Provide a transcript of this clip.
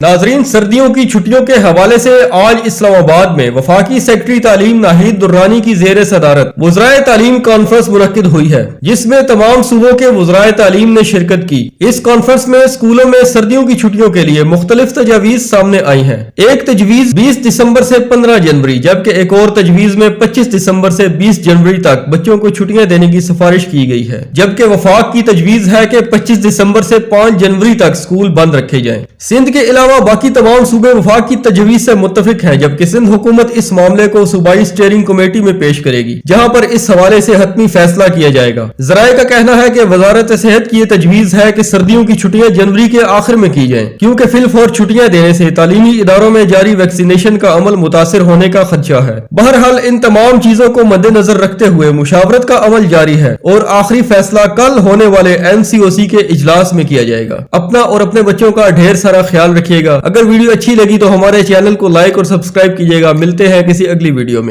नाज़रीन, सर्दियों की छुट्टियों के हवाले से आज इस्लामाबाद में वफाकी सेक्रेटरी तालीम नाहिद दुर्रानी की ज़ेर सदारत वज़राए तालीम कॉन्फ्रेंस मुनक्किद हुई है, जिसमें तमाम सूबों के वज़राए तालीम ने शिरकत की। इस कॉन्फ्रेंस में स्कूलों में सर्दियों की छुट्टियों के लिए मुख्तलिफ तजावीज़ सामने आई हैं। एक तजवीज़ 20 दिसंबर से 15 जनवरी जबकि एक और तजवीज़ में 25 दिसंबर से 20 जनवरी तक बच्चों को छुट्टियां देने की सिफारिश की गई है, जबकि वफाक की तजवीज़ है कि 25 दिसंबर से 5 जनवरी तक स्कूल बंद रखे जाएं। सिंध के अलावा बाकी तमाम सूबे वफाक की तजवीज़ से मुत्तफिक हैं, जबकि सिंध हुकूमत इस मामले को सूबाई स्टीयरिंग कमेटी में पेश करेगी, जहां पर इस हवाले से हतमी फैसला किया जाएगा। ज़राए का कहना है कि वजारत सेहत की यह तजवीज़ है कि सर्दियों की छुट्टियां जनवरी के आखिर में की जाएं, क्योंकि फिलफौर छुट्टियां देने से तालीमी इदारों में जारी वैक्सीनेशन का अमल मुतासिर होने का खदशा है। बहरहाल इन तमाम चीजों को मद्देनजर रखते हुए मुशावरत का अमल जारी है और आखिरी फैसला कल होने वाले NCOC के इजलास में किया जाएगा। अपना और अपने बच्चों का ढेर सारा ख्याल रखिएगा। अगर वीडियो अच्छी लगी तो हमारे चैनल को लाइक और सब्सक्राइब कीजिएगा। मिलते हैं किसी अगली वीडियो में।